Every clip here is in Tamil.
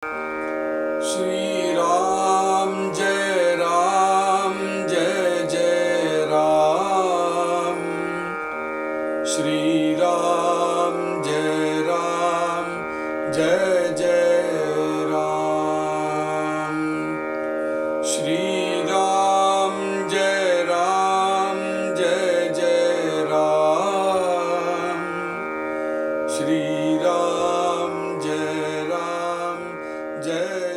श्री राम जय जय राम। श्री राम जय जय राम। श्री राम जय जय राम। श्री राम जय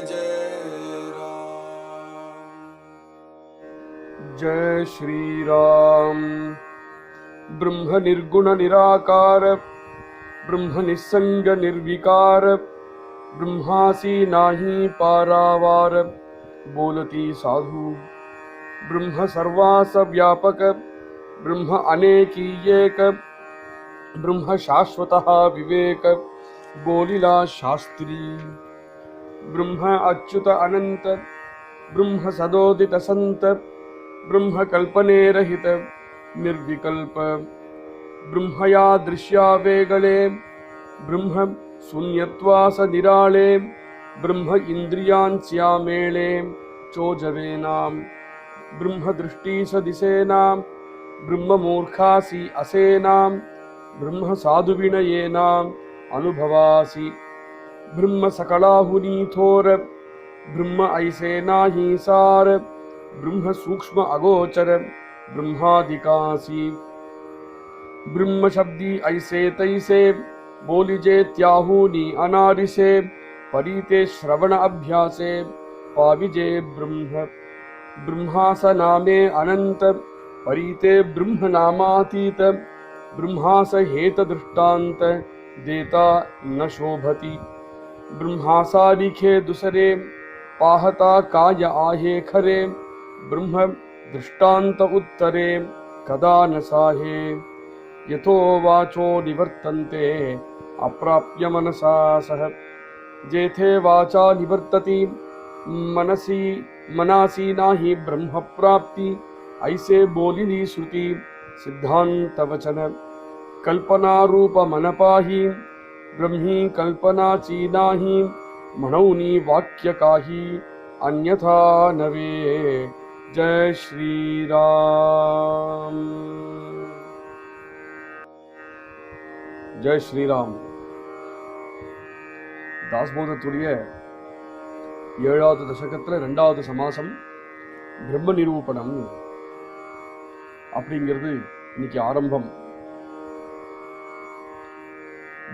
जय राम। जय श्री राम। ब्रह्म निर्गुण निराकार, ब्रह्म निस्संग निर्विकार, ब्रह्मासी नाही पारावार, बोलती साधु। ब्रह्म सर्वास व्यापक, ब्रह्म अनेकी एक, ब्रह्म शाश्वतः विवेक, बोलिला शास्त्री। ब्रह्म अच्युत अनंत, ब्रह्म सदोदित संत, ब्रह्म कल्पने रहित निर्विकल्प, ब्रह्मया दृश्या वेगले, ब्रह्म शून्यत्वास निराळे, ब्रह्म इंद्रियांच्या मेळे चोजवेनाम, ब्रह्म दृष्टीस दिसेनाम, ब्रह्म मूर्खासी असेनाम, ब्रह्म साधुविनयेनाम अनुभवासी, ब्रह्म सकलाहुनी थोर, ब्रह्म ऐसे नाही सार, ब्रह्म सूक्ष्म अगोचर ब्रह्मादिकासी, ब्रह्म शब्दी ऐसे तैसे, बोलिजे त्याहुनी अनारिसे, परीते श्रवण अभ्यासे पाविजे ब्रह्म। ब्रह्मास नामे अनंत, परीते ब्रह्म नामातीत, ब्रह्मास हेत दृष्टांत देता न शोभती। ब्रह्मासा लिखे दुसरे, पाहता काय आहे खरे, ब्रह्म दृष्टांत उत्तरे कदा न साहे। यथो वाचो निवर्तन्ते अप्राप्य मनसा सह, जेथे वाचा निवर्तती मनासी नाही ब्रह्म प्राप्ति, ऐसे बोलिली श्रुति सिद्धांत वचन। कल्पना रूप मन पाही, ब्रह्मी कल्पनाची नाही, म्हणूनी वाक्य काही अन्यथा नवे। जय श्री राम। जय श्री राम. தாஸ்போதத்துடைய 7வது தசகத்துல 2வது சமாசம் பிரம்ம நிரூபணம் அப்படிங்கிறது இன்னைக்கு ஆரம்பம்.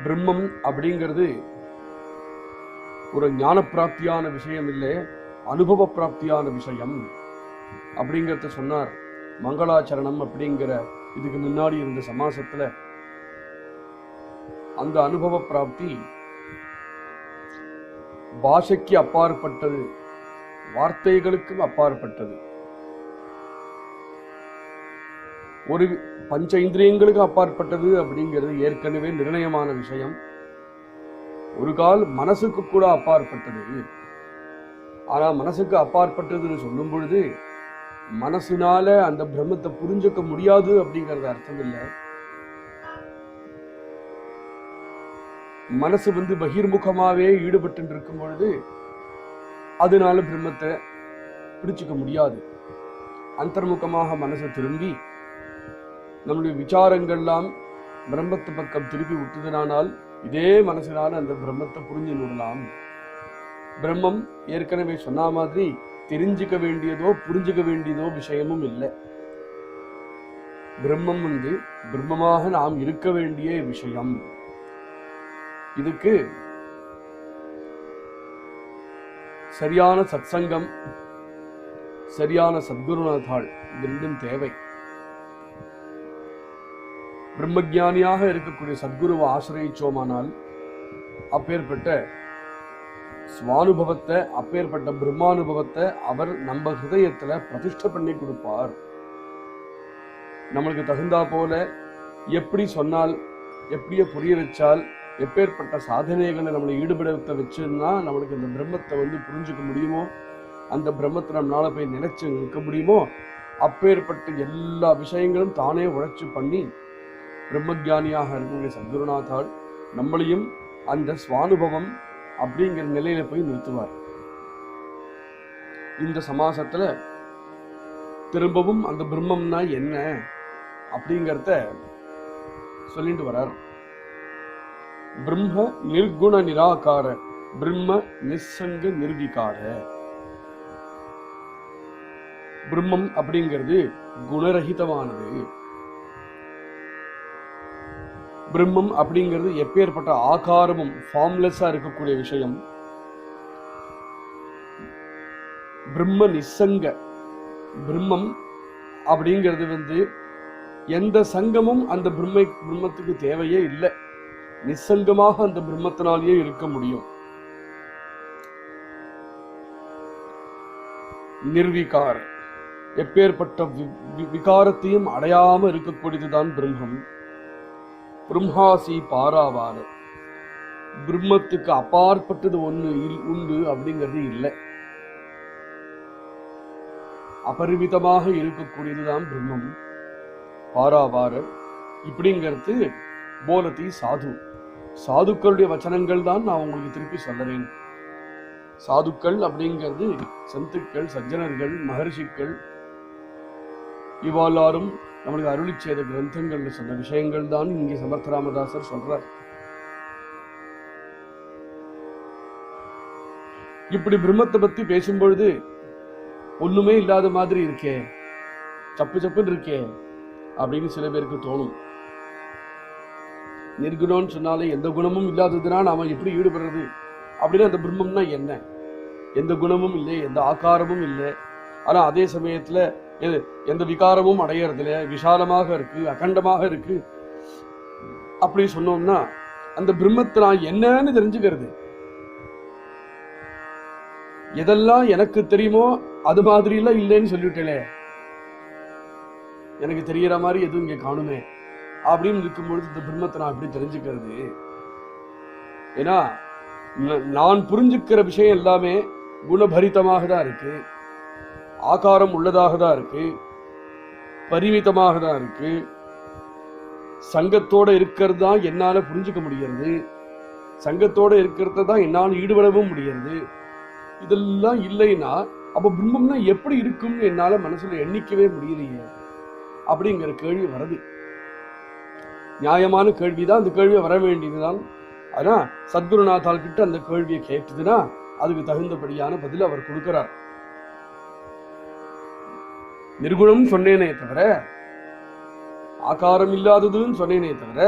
பிரம்மம் அப்படிங்கிறது ஒரு ஞான பிராப்தியான விஷயம் இல்லை, அனுபவ பிராப்தியான விஷயம் அப்படிங்கிறத சொன்னார். மங்களாச்சரணம் அப்படிங்கிற இதுக்கு முன்னாடி இருந்த சமாசத்துல அந்த அனுபவ பிராப்தி பாஷைக்கு அப்பாற்பட்டது, வார்த்தைகளுக்கும் அப்பாற்பட்டது, ஒரு பஞ்ச இந்திரியங்களுக்கு அப்பாற்பட்டது அப்படிங்கிறது ஏற்கனவே நிர்ணயமான விஷயம். ஒரு கால் மனசுக்கு கூட அப்பாற்பட்டது. ஆனா மனசுக்கு அப்பாற்பட்டதுன்னு சொல்லும் பொழுது மனசுனால அந்த பிரம்மத்தை புரிஞ்சுக்க முடியாது அப்படிங்கறது அர்த்தம் இல்லை. மனசு பகிர்முகமாவே ஈடுபட்டு இருக்கும் பொழுது அதனால பிரம்மத்தை பிடிச்சுக்க முடியாது. அந்தர்முகமாக மனசை திரும்பி நம்முடைய விசாரங்கள்லாம் பிரம்மத்து பக்கம் திருப்பி விட்டதுனானால் இதே மனசினால அந்த பிரம்மத்தை புரிஞ்சு விடலாம். பிரம்மம் ஏற்கனவே சொன்ன மாதிரி தெரிஞ்சுக்க வேண்டியதோ புரிஞ்சுக்க வேண்டியதோ விஷயமும் இல்லை. பிரம்மம் பிரம்மமாக நாம் இருக்க வேண்டிய விஷயம். இதுக்கு சரியான சத்சங்கம், சரியான சத்குருநாதாள் ரெண்டும் தேவை. பிரம்மஜானியாக இருக்கக்கூடிய சத்குருவை ஆசிரியிச்சோமானால் அப்பேற்பட்ட ஸ்வானுபவத்தை, அப்பேற்பட்ட பிரம்மானுபவத்தை அவர் நம்ம ஹிருதயத்துல பிரதிஷ்டை பண்ணி கொடுப்பார். நம்மளுக்கு தகுந்தா போல எப்படி சொன்னால், எப்படியே புரிய வச்சால், எப்பேற்பட்ட சாதனைகளை நம்மளை ஈடுபடுத்த வச்சுன்னா நம்மளுக்கு இந்த பிரம்மத்தை புரிஞ்சுக்க முடியுமோ, அந்த பிரம்மத்தை நம்மளால போய் நினைச்சு நிற்க முடியுமோ, அப்பேற்பட்ட எல்லா விஷயங்களும் தானே உழைச்சு பண்ணி பிரம்மஜானியாக இருக்கக்கூடிய சத்குருநாதாள் நம்மளையும் அந்த ஸ்வானுபவம், அப்படிங்கிற நிலையில போய் நிறுத்துவார். இந்த சமாசத்துல திரும்பவும் அந்த பிரம்மம்னா என்ன அப்படிங்கறத சொல்லிட்டு வரார். பிரம்ம நிர்குண நிராகார, பிரம்ம நிசங்க நிர்விகார. பிரம்மம் அப்படிங்கிறது குணரகிதமானது. பிரம்மம் அப்படிங்கிறது எப்பேற்பட்ட ஆகாரமும் ஃபார்ம்லெஸ்ஸா இருக்கக்கூடிய விஷயம். பிரம்ம நிசங்க, பிரம்மம் அப்படிங்கிறது எந்த சங்கமும் அந்த பிரம்மத்துக்கு தேவையே இல்லை. நிசங்கமாக அந்த பிரம்மத்தினாலேயே இருக்க முடியும். நிர்விகார, எப்பேற்பட்ட விகாரத்தையும் அடையாம இருக்கக்கூடியதுதான் பிரம்மம். பிரம்மாசி பாராவார, பிரம்மத்துக்கு அப்பாற்பட்டது ஒண்ணு உண்டு அப்படிங்கிறது இல்லை. அபரிமிதமாக இருக்கக்கூடியதுதான் பிரம்மம். பாராவார இப்படிங்கிறது போலதி சாது, சாதுக்களுடைய வச்சனங்கள் தான் நான் உங்களுக்கு திருப்பி சொல்றேன். சாதுக்கள் அப்படிங்கிறது சந்துக்கள், சஜ்ஜனர்கள், மகர்ஷிகள், இவ்வாறும் நம்மளுக்கு அருளி செய்த கிரந்தங்கள்ல சொன்ன விஷயங்கள் தான் இங்கே சமர்த்த ராமதாசர் சொல்றார். இப்படி பிரம்மத்தை பத்தி பேசும்பொழுது ஒண்ணுமே இல்லாத மாதிரி இருக்கே, சப்பு சப்புன்னு இருக்கே அப்படின்னு சில பேருக்கு தோணும். நிர்குணம்னு சொன்னாலே எந்த குணமும் இல்லாததுனா நாம எப்படி ஈடுபடுறது அப்படின்னா அந்த பிரம்மம்னா என்ன? எந்த குணமும் இல்லை, எந்த ஆகாரமும் இல்லை, ஆனா அதே சமயத்துல எந்த விகாரமும் அடையறதுல விஷாலமாக இருக்கு, அகண்டமாக இருக்கு. அப்படி சொன்னோம்னா அந்த பிரம்மத்தை நான் என்னன்னு தெரிஞ்சுக்கிறது. எதெல்லாம் எனக்கு தெரியுமோ அது மாதிரி எல்லாம் இல்லைன்னு சொல்லிவிட்டேனே, எனக்கு தெரியற மாதிரி எதுவும் இங்க காணுமே அப்படின்னு இருக்கும்பொழுது இந்த பிரம்மத்தை நான் எப்படி தெரிஞ்சுக்கிறது? ஏன்னா நான் புரிஞ்சுக்கிற விஷயம் எல்லாமே குணபரிதமாக தான் இருக்கு, ஆகாரம் உள்ளதாக தான் இருக்கு, பரிமிதமாக தான் இருக்கு. சங்கத்தோட இருக்கிறது தான் என்னால புரிஞ்சுக்க முடிகிறது, சங்கத்தோட இருக்கிறத தான் என்னால் ஈடுபடவும் முடிகிறது. இதெல்லாம் இல்லைன்னா அப்ப பிரம்மம்னா எப்படி இருக்கும்னு என்னால மனசுல எண்ணிக்கவே முடியலையே அப்படிங்கிற கேள்வி வருது. நியாயமான கேள்விதான், அந்த கேள்வியை வர வேண்டியதுதான். ஆனா சத்குருநாதால் கிட்ட அந்த கேள்வியை கேட்டதுன்னா அதுக்கு தகுந்தபடியான பதில் அவர் கொடுக்கிறார். நிர்குணம் சொன்னேனே தவிர, ஆகாரம் இல்லாததுன்னு சொன்னேனே தவிர,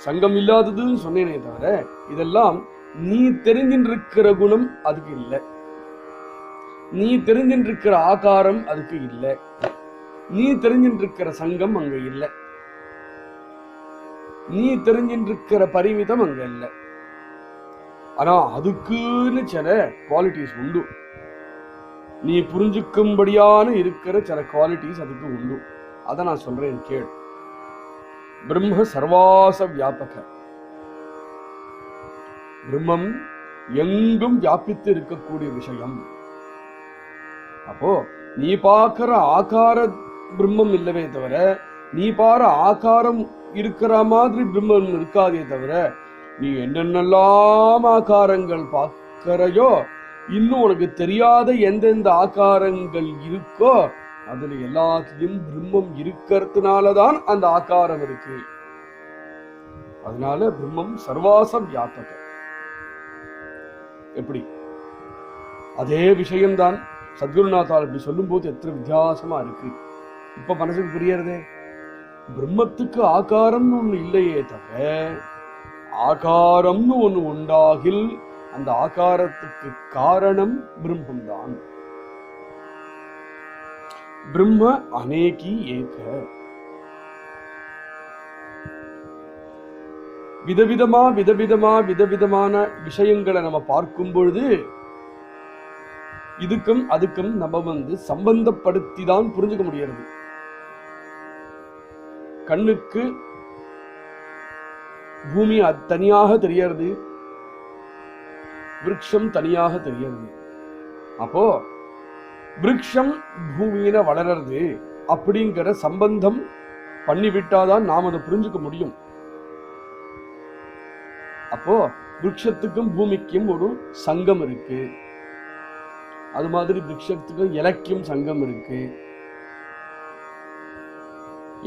சங்கம் இல்லாததுன்னு சொன்னேனே தவிர, இதெல்லாம் நீ தெரிஞ்சின்றிருக்கிற குணம் அதுக்கு இல்லை, நீ தெரிஞ்சின்றிருக்கிற ஆகாரம் அதுக்கு இல்லை, நீ தெரிஞ்சின்றிருக்கிற சங்கம் அங்க இல்லை, நீ தெரிஞ்சின்றிருக்கிற பரிமிதம் அங்க இல்லை. ஆனா அதுக்குன்னு சில குவாலிட்டிஸ் உண்டு, நீ புரிஞ்சுக்கும்படியான இருக்கிற சில குவாலிட்டிஸ் அதுக்கு உண்டு. அதை நான் சொல்றேன் கேள். பிரம்ம சர்வாச வியாபக, பிரம்மம் எங்கும் வியாபித்து இருக்கக்கூடிய விஷயம். அப்போ நீ பார்க்கிற ஆகார பிரம்மம் இல்லவே தவிர, நீ பாரு ஆகாரம் இருக்கிற மாதிரி பிரம்மம் இருக்காதே தவிர, நீ என்னென்னலாம் ஆகாரங்கள் பார்க்கிறையோ, இன்னும் உனக்கு தெரியாத எந்தெந்த ஆகாரங்கள் இருக்கோ அதுல எல்லாத்திலும் பிரம்மம் இருக்கிறதுனாலதான் அந்த ஆகாரம் இருக்கு. அதனால பிரம்மம் சர்வாச வியாபக. எப்படி? அதே விஷயம்தான் சத்குருநாதால் அப்படி சொல்லும் போது எத்தனை வித்தியாசமா இருக்கு. இப்ப மனசுக்கு புரியறதே. பிரம்மத்துக்கு ஆகாரம்னு ஒண்ணு இல்லையே தவிர, ஆகாரம்னு ஒண்ணு உண்டாகில் அந்த ஆகாரத்துக்கு காரணம் பிரம்மம்தான். பிரம்ம அநேகி ஏக. விதவிதமான விஷயங்களை நம்ம பார்க்கும் பொழுது இதுக்கும் அதுக்கும் நம்ம சம்பந்தப்படுத்தி தான் புரிஞ்சுக்க முடியாது. கண்ணுக்கு பூமி தனியாக தெரியறது, விருட்சம் தனியாக தெரியறது. அப்போ விருட்சம் பூமியில வளர்றது அப்படிங்கிற சம்பந்தம் பண்ணிவிட்டாதான் நாம் அதை புரிஞ்சுக்க முடியும். அப்போ விருட்சத்துக்கும் பூமிக்கும் ஒரு சங்கம் இருக்கு. அது மாதிரி விருட்சத்துக்கும் இலக்கும் சங்கம் இருக்கு.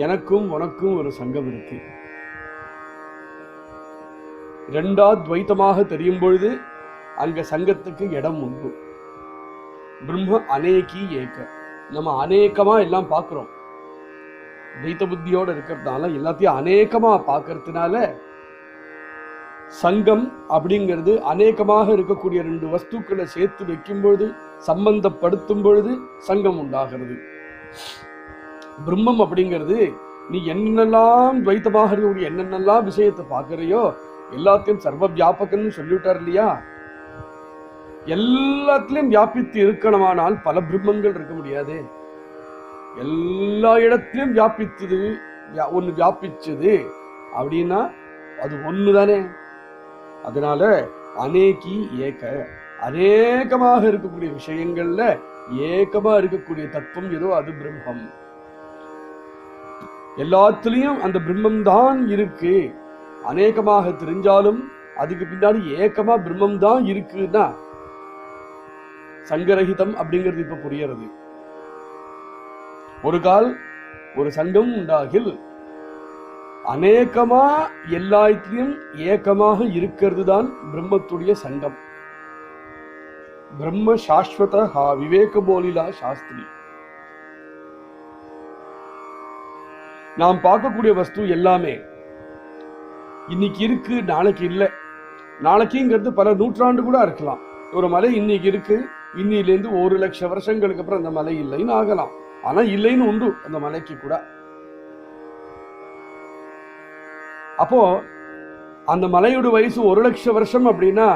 எனக்கும் உனக்கும் ஒரு சங்கம் இருக்கு. இரண்டா துவைத்தமாக தெரியும் பொழுது அங்க சங்கத்துக்கு இடம் உண்டு. பிரம்ம அநேகி ஏக. நம்ம அநேகமா எல்லாம் பார்க்கிறோம். துவைத்த புத்தியோட இருக்கிறதுனால எல்லாத்தையும் அநேகமா பார்க்கறதுனால சங்கம் அப்படிங்கிறது அநேகமாக இருக்கக்கூடிய ரெண்டு வஸ்துக்களை சேர்த்து வைக்கும் பொழுது, சம்பந்தப்படுத்தும் பொழுது சங்கம் உண்டாகிறது. பிரம்மம் அப்படிங்கிறது நீ என்னென்னலாம் துவைத்தமாக இருக்கக்கூடிய என்னென்னலாம் விஷயத்தை பார்க்கறையோ எல்லாத்தையும் சர்வ வியாபகன்னு சொல்லிவிட்டார் இல்லையா? எல்லாத்திலையும் வியாபித்து இருக்கணுமானால் பல பிரம்மங்கள் இருக்க முடியாது. எல்லா இடத்திலும் வியாபித்தது ஒண்ணு வியாபிச்சது அப்படின்னா அது ஒண்ணுதானே. அதனால அநேகி ஏக, அநேகமாக இருக்கக்கூடிய விஷயங்கள்ல ஏகமா இருக்கக்கூடிய தத்துவம் ஏதோ அது பிரம்மம். எல்லாத்திலையும் அந்த பிரம்மம் தான் இருக்கு. அநேகமாக தெரிஞ்சாலும் அதுக்கு பின்னாடி ஏகமா பிரம்மம் தான் இருக்குன்னா சங்கரஹிதம் அப்படிங்கிறது இப்ப புரியறது. ஒரு கால் ஒரு சங்கம் உண்டாகில் அநேகமா எல்லாத்திலையும் ஏகமாக இருக்கிறது தான் பிரம்மத்துடைய சங்கம். பிரம்ம சாஸ்வத விவேக போலிலா சாஸ்திரி. நாம் பார்க்கக்கூடிய வஸ்து எல்லாமே இன்னைக்கு இருக்கு, நாளைக்கு இல்லை. நாளைக்குங்கிறது பல நூற்றாண்டு கூட இருக்கலாம். ஒரு மலை இன்னைக்கு இருக்கு, இன்னிலேருந்து 1,00,000 வருஷங்களுக்கு அப்புறம் அந்த மலை இல்லைன்னு ஆகலாம். ஆனா இல்லைன்னு உண்டு அந்த மலைக்கு கூட. அப்போ அந்த மலையோட வயசு 1,00,000 வருஷம் அப்படின்னா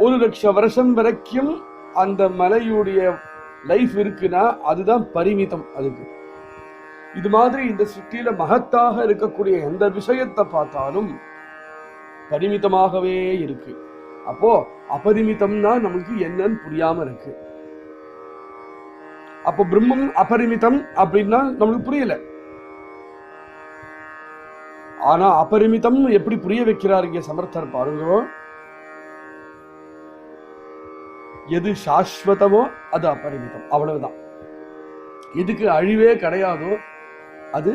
1,00,000 வருஷம் வரைக்கும் அந்த மலையுடைய லைஃப் இருக்குன்னா அதுதான் பரிமிதம் அதுக்கு. இது மாதிரி இந்த சிட்டியில மகத்தாக இருக்கக்கூடிய எந்த விஷயத்தை பார்த்தாலும் பரிமிதமாகவே இருக்கு. அப்போ அபரிமிதம்னா நம்மளுக்கு என்னன்னு புரியாம இருக்கு. அப்போ பிரம்மம் அபரிமிதம் அப்படின்னா நம்மளுக்கு புரியல. ஆனா அபரிமிதம் எப்படி புரிய வைக்கிறார் இங்க சமர்த்தர் பாருங்க. எது சாஸ்வதமோ அது அபரிமிதம், அவ்வளவுதான். எதுக்கு அழிவே கிடையாதோ அது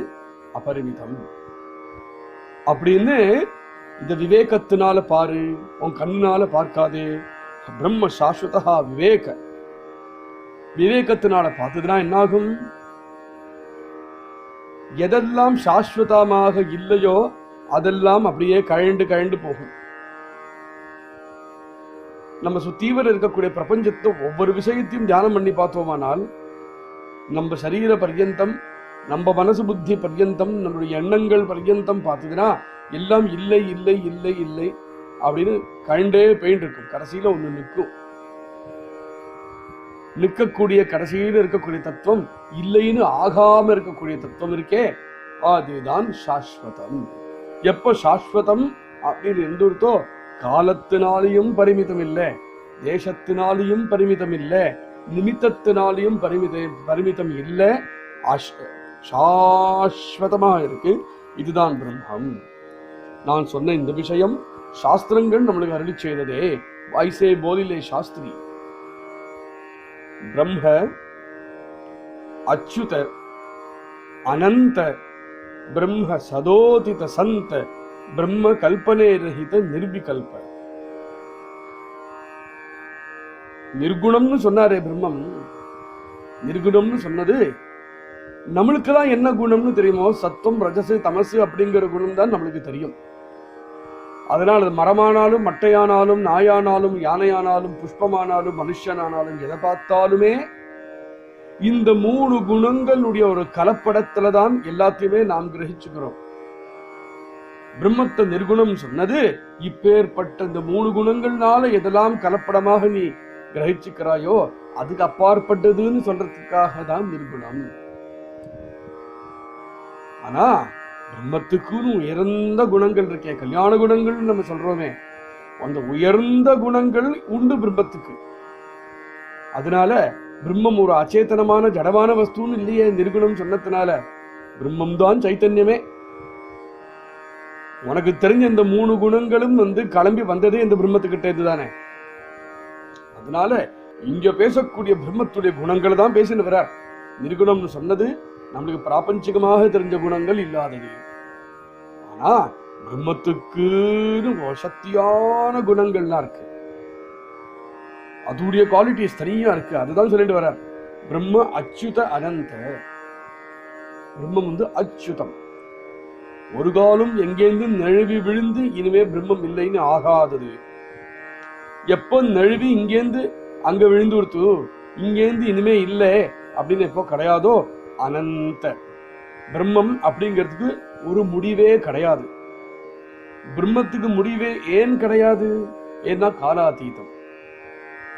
அபரிமிதம் அப்படின்னு இந்த விவேகத்தினால பாரு, உன் கண்ணால பார்க்காதே. பிரம்ம சாஸ்வதா விவேக, விவேகத்தினால பார்த்ததுன்னா என்னாகும்? எதெல்லாம் சாஸ்வதமாக இல்லையோ அதெல்லாம் அப்படியே கழண்டு போகும். நம்ம சுத்தீவிர இருக்கக்கூடிய பிரபஞ்சத்தை ஒவ்வொரு விஷயத்தையும் தியானம் பண்ணி பார்த்தோமானால் நம்ம சரீர பர்யந்தம், நம்ம மனசு புத்தி பர்யந்தம், நம்மளுடைய எண்ணங்கள் பர்யந்தம் பார்த்ததுன்னா எல்லாம் இல்லை இல்லை இல்லை இல்லை அப்படின்னு கழண்டே போயிட்டு இருக்கும். கடைசியில ஒண்ணு நிற்கும். நிற்கக்கூடிய கடைசியில இருக்கக்கூடிய தத்துவம் இல்லைன்னு ஆகாம இருக்கக்கூடிய தத்துவம் இருக்கே, அதுதான் சாஸ்வதம். எப்ப சாஸ்வதம் அப்படின்னு இருந்துருத்தோ காலத்தினாலையும் பரிமிதம் இல்லை, தேசத்தினாலையும் பரிமிதம் இல்லை, நிமித்தத்தினாலையும் பரிமிதம் இல்லை, சாஸ்வதமா இருக்கு. இதுதான் பிரம்மம். நான் சொன்ன இந்த விஷயம் சாஸ்திரங்கள் நம்மளுக்கு அருளி செய்ததே. வாய்ஸே போலிலே சாஸ்திரி. பிரம்ம அச்சுத அனந்த பிரம்ம சதோதித சந்த பிரம்ம கல்பனே ரஹித நிர்விகல்ப. நிர்குணம்னு சொன்னாரே பிரம்மம். நிர்குணம்னு சொன்னது நம்மளுக்குதான் என்ன குணம்னு தெரியுமோ, சத்துவம் ரஜசு தமசு அப்படிங்கிற குணம் தான் நம்மளுக்கு தெரியும். அதனால் அது மரமானாலும் மட்டையானாலும் நாயானாலும் யானையானாலும் புஷ்பமானாலும் மனுஷனானாலும் எதை பார்த்தாலுமே இந்த 3 குணங்களுடைய ஒரு கலப்படத்துல தான் எல்லாத்தையுமே நாம் கிரகிச்சுக்கிறோம். பிரம்மத்தை நிர்குணம் சொன்னது இப்பேற்பட்ட இந்த 3 குணங்கள்னால எதெல்லாம் கலப்படமாக நீ கிரகிச்சுக்கிறாயோ அதுக்கு அப்பாற்பட்டதுன்னு சொல்றதுக்காக தான் நிர்குணம். ஆனா பிரம்மத்துக்குன்னு உயர்ந்த குணங்கள் இருக்கே, கல்யாண குணங்கள் நம்ம சொல்றோமே, அந்த உயர்ந்த குணங்கள் உண்டு பிரம்மத்துக்கு. அதனால பிரம்மம் ஒரு அச்சேதனமான ஜடமான வஸ்துன்னு இல்லையே நிர்குணம் சொன்னதுனால. பிரம்மம் தான் சைத்தன்யமே. உனக்கு தெரிஞ்ச இந்த 3 குணங்களும் கிளம்பி வந்ததே இந்த பிரம்மத்துக்கிட்ட இதுதானே. அதனால இங்க பேசக்கூடிய பிரம்மத்துடைய குணங்களை தான் பேசின்னு வர்றார். நிர்குணம்னு சொன்னது நம்மளுக்கு பிராபஞ்சிகமாக தெரிஞ்ச குணங்கள் இல்லாதது. ஆனா பிரம்மத்துக்குன்னு சக்தியான குணங்கள்லாம் இருக்கு, அதோடைய குவாலிட்டிஸ் தனியா இருக்கு. அதுதான் சொல்லிட்டு வர்றார். பிரம்ம அச்சுத அனந்த. பிரம்மம் அச்சுதம், ஒரு காலம் எங்கேருந்து நழுவி விழுந்து இனிமே பிரம்மம் இல்லைன்னு ஆகாதது. எப்போ நழுவி இங்கேருந்து அங்க விழுந்து கொடுத்து இங்கேருந்து இனிமே இல்லை அப்படின்னு எப்போ கிடையாதோ அனந்த. பிரம்மம் அப்படிங்கிறதுக்கு ஒரு முடிவே கிடையாது. பிரம்மத்துக்கு முடிவே ஏன் கிடையாது? ஏன்னா காலாதீதம்.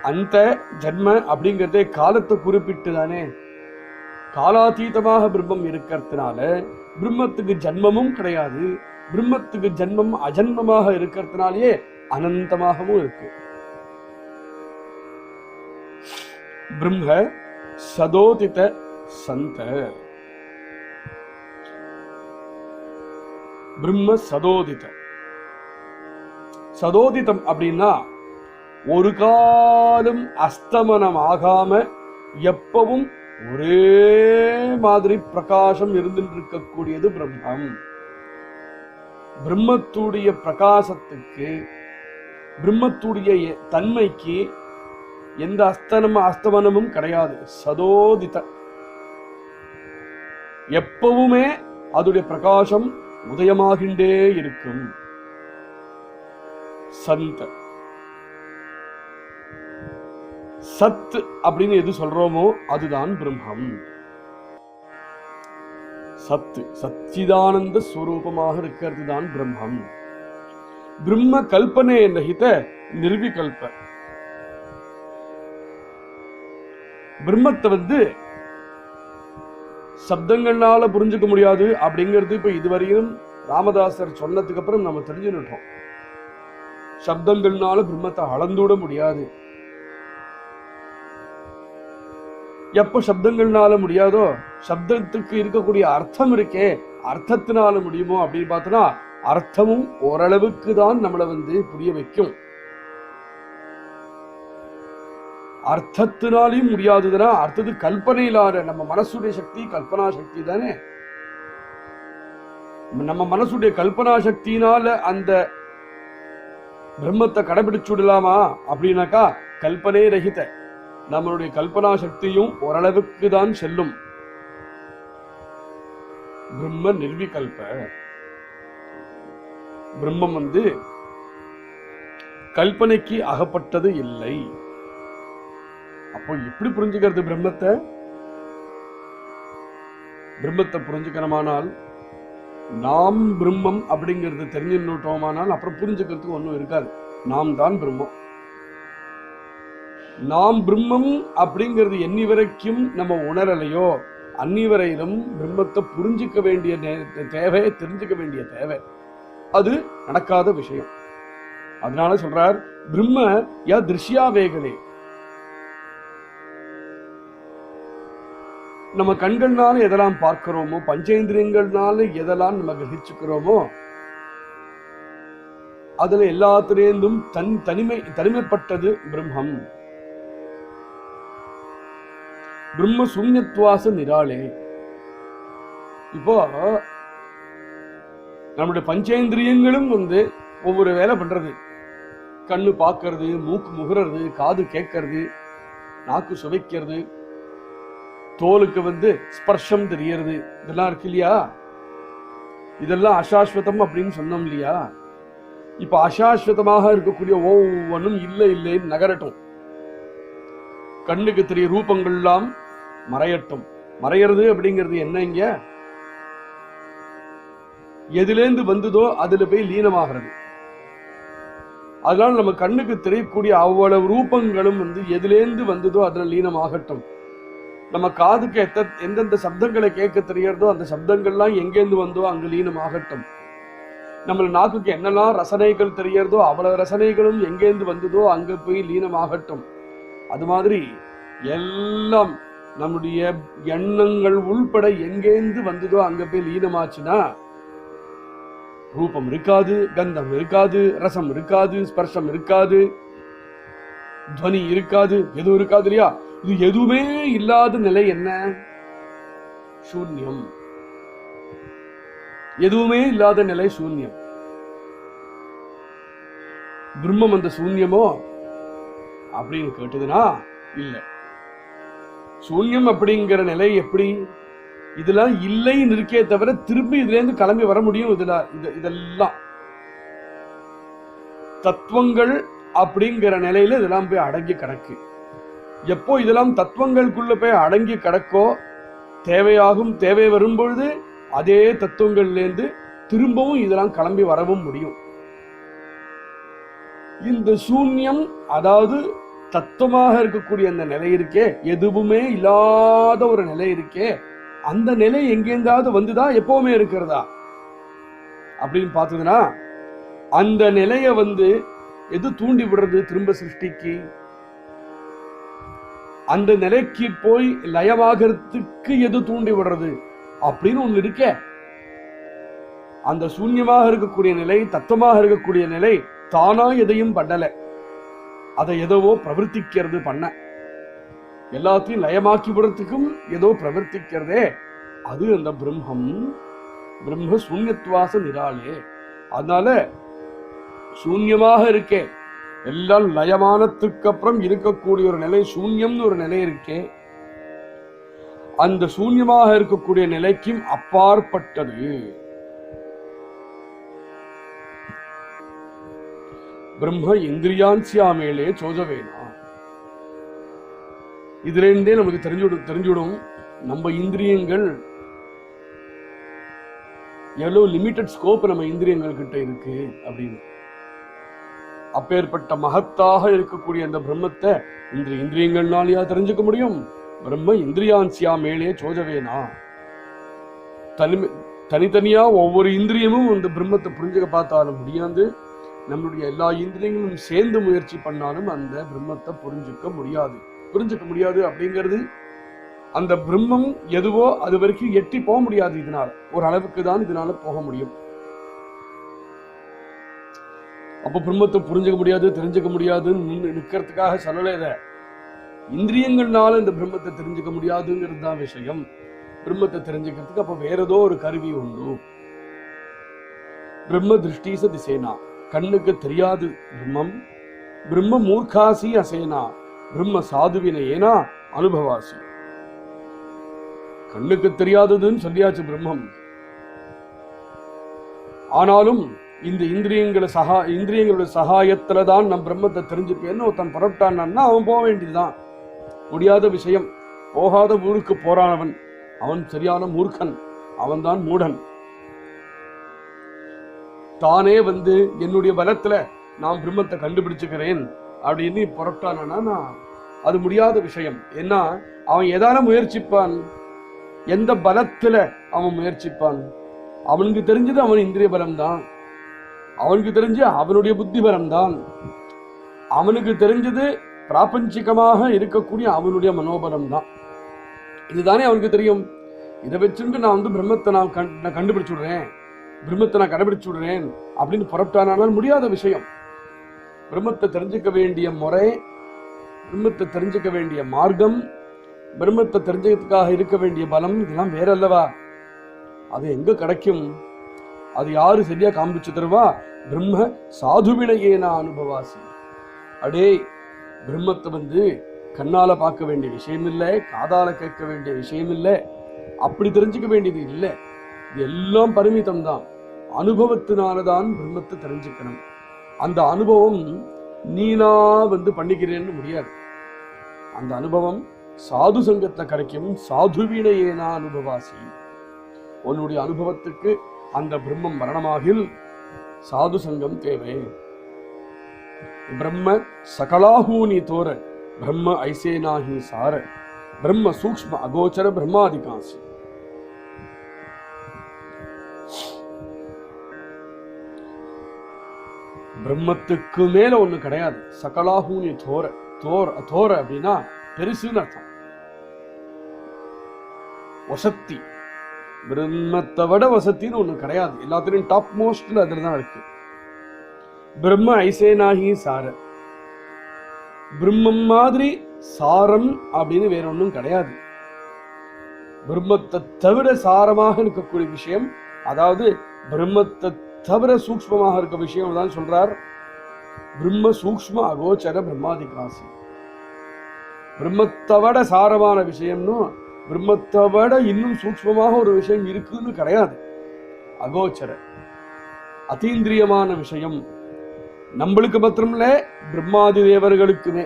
அந்த ஜன்ம அப்படிங்கிறதே காலத்தை குறிப்பிட்டு தானே. காலாதீதமாக பிரம்மம் இருக்கிறதுனால பிரம்மத்துக்கு ஜன்மமும் கிடையாது. பிரம்மத்துக்கு ஜன்மம் அஜன்மமாக இருக்கிறதுனாலேயே அனந்தமாகவும் இருக்கு. பிரம்ம சதோதித சந்த. பிரம்ம சதோதித. சதோதிதம் அப்படின்னா ஒரு காலம் அஸ்தமனம் ஆகாம எப்பவும் ஒரே மாதிரி பிரகாசம் இருந்துட்டு இருக்கக்கூடியது பிரம்மம். பிரம்மத்துடைய பிரகாசத்துக்கு, பிரம்மத்துடைய தன்மைக்கு எந்த அஸ்தமனமும் கிடையாது. சதோதித, எப்பவுமே அதோடைய பிரகாசம் உதயமாகின்றே இருக்கும். சந்த. சத் அப்படின்னு எது சொல்றோமோ அதுதான் பிரம்மம். சத்து சச்சிதானந்த ஸ்வரூபமாக இருக்கிறது தான் பிரம்மம். பிரம்ம கல்பனை ரஹித நிர்விகல்ப. பிரம்மத்தை சப்தங்கள்னால புரிஞ்சுக்க முடியாது அப்படிங்கிறது இப்ப இதுவரையும் ராமதாசர் சொன்னதுக்கு அப்புறம் நம்ம தெரிஞ்சுட்டோம். சப்தங்கள்னால பிரம்மத்தை அளந்துவிட முடியாது. எப்ப சப்தங்கள்னால முடியாதோ, சப்தத்துக்கு இருக்கக்கூடிய அர்த்தம் இருக்கே, அர்த்தத்தினால முடியுமோ அப்படின்னு பார்த்தோம்னா அர்த்தமும் ஓரளவுக்கு தான் நம்மளை புரிய வைக்கும். அர்த்தத்தினாலையும் முடியாதுன்னா அர்த்தத்து கல்பனையிலான நம்ம மனசுடைய சக்தி கல்பனா சக்தி தானே. நம்ம மனசுடைய கல்பனா சக்தியினால அந்த பிரம்மத்தை கடைபிடிச்சு விடலாமா அப்படின்னாக்கா கல்பனை ரஹித. நம்மளுடைய கல்பனா சக்தியும் ஓரளவுக்கு தான் செல்லும். பிரம்ம நிர்விகல்ப. பிரம்மம் கல்பனைக்கு அகப்பட்டது இல்லை. அப்போ எப்படி புரிஞ்சுக்கிறது பிரம்மத்தை? பிரம்மத்தை புரிஞ்சுக்கணுமானால் நாம் பிரம்மம் அப்படிங்கிறது தெரிஞ்சுட்டோமானால் அப்புறம் புரிஞ்சுக்கிறதுக்கு ஒன்றும் இருக்காது. நாம் தான் பிரம்மம். நாம் பிரம்மம் அப்படிங்கிறது எண்ணி வரைக்கும் நம்ம உணரலையோ அன்னி வரையிலும் பிரம்மத்தை புரிஞ்சுக்க வேண்டிய தேவை, தெரிஞ்சுக்க வேண்டிய தேவை, அது நடக்காத விஷயம். அதனால சொல்றார் பிரம்ம யா திருஷ்யாவேகலே. நம்ம கண்கள்னால எதெல்லாம் பார்க்கிறோமோ, பஞ்சேந்திரியங்கள்னால எதெல்லாம் நம்ம கிரகிச்சுக்கிறோமோ, அதுல எல்லாத்திலேருந்தும் தனிமைப்பட்டது பிரம்மம். பிரம்ம சூன்யத்வாச நிராளே. இப்போ நம்முடைய பஞ்சேந்திரியங்களும் ஒவ்வொரு வேலை பண்றது. கண்ணு பார்க்கறது, மூக்கு முகறது, காது கேட்கறது, நாக்கு சுவைக்கிறது, தோலுக்கு ஸ்பர்ஷம் தெரியறது, இதெல்லாம் இருக்கு இல்லையா? இதெல்லாம் அசாஸ்வதம் அப்படின்னு சொன்னோம் இல்லையா? இப்ப அசாஸ்வதமாக இருக்கக்கூடிய ஒவ்வொன்றும் இல்லை இல்லைன்னு நகரட்டும். கண்ணுக்கு தெரிய ரூபங்கள்லாம் மறையட்டும். மறையிறது அப்படிங்கிறது என்ன? இங்க எதிலேந்து வந்ததோ அதுல போய் லீனமாகிறது. அதனால நம்ம கண்ணுக்கு தெரியக்கூடிய அவ்வளவு ரூபங்களும் எதிலேந்து வந்ததோ அதுல லீனமாகட்டும். நம்ம காதுக்கு எந்தெந்த சப்தங்களை கேட்க தெரியறதோ அந்த சப்தங்கள்லாம் எங்கேருந்து வந்தோ அங்கு லீனமாகட்டும். நம்ம நாக்குக்கு என்னெல்லாம் ரசனைகள் தெரியறதோ அவ்வளவு ரசனைகளும் எங்கேருந்து வந்ததோ அங்க போய் லீனமாகட்டும். அது மாதிரி எல்லாம் நம்முடைய எண்ணங்கள் உள்பட எங்கேந்து வந்ததோ அங்க போய் லீனமாச்சுன்னா ரூபம் இருக்காது, கந்தம் இருக்காது, ரசம் இருக்காது, ஸ்பர்ஷம் இருக்காது, துவனி இருக்காது, எதுவும் இருக்காது இல்லையா? இது எதுவுமே இல்லாத நிலை என்ன? சூன்யம். எதுவுமே இல்லாத நிலை சூன்யம். பிரம்மம் அந்த சூன்யமோ அப்படின்னு கேட்டதுன்னா இல்ல. சூன்யம் அப்படிங்கிற நிலை எப்படி? இதெல்லாம் இல்லைன்னு இருக்கே தவிர திரும்பி இதுல இருந்து கிளம்பி வர முடியும்? இதெல்லாம் தத்துவங்கள் அப்படிங்கிற நிலையில இதெல்லாம் போய் அடங்கி கிடக்கு. எப்போ இதெல்லாம் தத்துவங்களுக்குள்ள போய் அடங்கி கிடக்கோ, தேவையாகும், தேவை வரும்பொழுது அதே தத்துவங்கள்ல இருந்து திரும்பவும் இதெல்லாம் கிளம்பி வரவும் முடியும். இந்த சூன்யம், அதாவது தத்துவமாக இருக்கக்கூடிய அந்த நிலை இருக்கே, எதுவுமே இல்லாத ஒரு நிலை இருக்கே, அந்த நிலை எங்கேந்தாவது வந்துதான் எப்பவுமே இருக்கிறதா அப்படின்னு பார்த்ததுன்னா, அந்த நிலைய எது தூண்டி விடுறது திரும்ப சிருஷ்டிக்கு? அந்த நிலைக்கு போய் லயமாகிறதுக்கு எது தூண்டி விடுறது அப்படின்னு ஒண்ணு இருக்கே. அந்த சூன்யமாக இருக்கக்கூடிய நிலை, தத்துவமாக இருக்கக்கூடிய நிலை தானா எதையும் பண்ணல, அதை எதவோ பிரவர்த்திக்கிறது. பண்ண எல்லாத்தையும் லயமாக்கி விடுறதுக்கும் ஏதோ பிரவர்த்திக்கிறதே, அது அந்த பிரம்மம். பிரம்ம சூன்யத்வாச நிராலே. அதனால சூன்யமாக இருக்கே, எல்லாம் லயமானத்துக்கு அப்புறம் இருக்கக்கூடிய ஒரு நிலை சூன்யம்னு ஒரு நிலை இருக்கே, அந்த சூன்யமாக இருக்கக்கூடிய நிலைக்கும் அப்பாற்பட்டது பிரம்ம. இந்திரியான்சியா மேலே சோஜவேனா. இதுல இருந்தே நமக்கு தெரிஞ்சுடும் நம்ம இந்திரியங்கள் எவ்வளவு லிமிட்டட் ஸ்கோப் நம்ம இந்திரியங்கள் கிட்ட இருக்கு அப்படின்னு. அப்பேற்பட்ட மகத்தாக இருக்கக்கூடிய அந்த பிரம்மத்தை இந்திரியங்கள்னாலயா தெரிஞ்சுக்க முடியும்? பிரம்ம இந்திரியான்சியா மேலே சோஜவேனா. தனித்தனியா ஒவ்வொரு இந்திரியமும் அந்த பிரம்மத்தை புரிஞ்சுக்க பார்த்தாலும் முடியாது. நம்மளுடைய எல்லா இந்திரியங்களும் சேர்ந்து முயற்சி பண்ணாலும் அந்த பிரம்மத்தை புரிஞ்சுக்க முடியாது அப்படிங்கிறது. அந்த பிரம்மம் எதுவோ அது வரைக்கும் எட்டி போக முடியாது. இதனால ஒரு அளவுக்கு தான் இதனால போக முடியும். அப்ப பிரம்மத்தை புரிஞ்சுக்க முடியாது, தெரிஞ்சுக்க முடியாதுன்னு நிற்கிறதுக்காக சொல்லல. இத இந்திரியங்கள்னால இந்த பிரம்மத்தை தெரிஞ்சுக்க முடியாதுங்கிறது தான் விஷயம். பிரம்மத்தை தெரிஞ்சுக்கிறதுக்கு அப்ப வேற ஏதோ ஒரு கருவி உண்டு. பிரம்ம திருஷ்டிச திசேனா, கண்ணுக்கு தெரியாது பிரம்மம். பிரம்ம மூர்க்காசி அசேனா, பிரம்ம சாதுவின ஏனா அனுபவாசி. கண்ணுக்கு தெரியாததுன்னு சொல்லியாச்சு பிரம்மம். ஆனாலும் இந்த இந்திரியங்களோட சகாயத்துலதான் நம் பிரம்மத்தை தெரிஞ்சுப்பேன்னு ஒருத்தன் புறப்பட்டான்னா அவன் போக வேண்டியதுதான். முடியாத விஷயம். போகாத ஊருக்கு போறானவன் அவன் சரியான மூர்க்கன், அவன் தான் மூடன். தானே என்னுடைய பலத்துல நான் பிரம்மத்தை கண்டுபிடிச்சுக்கிறேன் அப்படின்னு புறப்பட்டானா அது முடியாத விஷயம். ஏன்னா அவன் எதால முயற்சிப்பான்? எந்த பலத்துல அவன் முயற்சிப்பான்? அவனுக்கு தெரிஞ்சது அவன் இந்திரிய பலம் தான், அவனுக்கு தெரிஞ்ச அவனுடைய புத்தி பலம் தான், அவனுக்கு தெரிஞ்சது பிராபஞ்சிகமாக இருக்கக்கூடிய அவனுடைய மனோபலம் தான். இதுதானே அவனுக்கு தெரியும். இதை வச்சுட்டு நான் பிரம்மத்தை நான் கண்டுபிடிச்சு விடுறேன், பிரம்மத்தை நான் கடைபிடிச்சு விடுறேன் அப்படின்னு புறப்பட்டானால் முடியாத விஷயம். பிரம்மத்தை தெரிஞ்சுக்க வேண்டிய முறை, பிரம்மத்தை தெரிஞ்சுக்க வேண்டிய மார்க்கம், பிரம்மத்தை தெரிஞ்சுக்கிறதுக்காக இருக்க வேண்டிய பலம் இதெல்லாம் வேற அல்லவா? அது எங்க கிடைக்கும்? அது யாரு சரியா காண்பிச்சு தருவா? பிரம்ம சாதுவினையேனா அனுபவாசி. அடே, பிரம்மத்தை கண்ணால பார்க்க வேண்டிய விஷயம் இல்லை, காதால கேட்க வேண்டிய விஷயம் இல்லை, அப்படி தெரிஞ்சுக்க வேண்டியது இல்லை. இது எல்லாம் பரிமிதம் தான். அனுபவத்தினாலதான் பிரம்மத்தை தெரிஞ்சுக்கணும். அந்த அனுபவம் நீனா பண்ணிக்கிறேன்னு முடியாது. அந்த அனுபவம் சாது சங்கத்துல கிடைக்கும். சாதுவினையேனா அனுபவாசி. உன்னுடைய அனுபவத்துக்கு அந்த பிரம்மம் மரணமாகில் சாது சங்கம் தேவை. பிரம்ம சகலாஹூனி தோர பிரம்ம ஐசேனாஹி சார பிரம்ம சூக்ஷ்ம அகோச்சர பிரம்மாதிகாசி. பிரம்மத்துக்கு மேல ஒண்ணு கிடையாது. சகலாஹூனி தோர, தோர அப்படின்னா பெருசுன்னு அர்த்தம். வசத்தி, பிரம்மத்தை விட வசத்தின்னு ஒண்ணு கிடையாது. எல்லாத்துலயும் டாப் மோஸ்ட்ல அதுலதான் இருக்கு. பிரம்ம ஐசேனாகி சார, பிரம்மம் மாதிரி சாரம் அப்படின்னு வேற ஒன்றும் கிடையாது. பிரம்மத்தை தவிர சாரமாக இருக்கக்கூடிய விஷயம், அதாவது பிரம்மத்தை தவிர சூக்ஷ்மமாக இருக்க விஷயம் தான் சொல்றார். பிரம்ம சூக்ஷ்ம அகோச்சர பிரம்மாதிகாசி. பிரம்மத்தை விட சாரமான விஷயம்னு, பிரம்மத்தை விட இன்னும் சூக்ஷ்மமாக ஒரு விஷயம் இருக்குன்னு கிடையாது. அகோச்சர அதீந்திரியமான விஷயம். நம்மளுக்கு மாத்திரம்ல, பிரம்மாதி தேவர்களுக்குமே.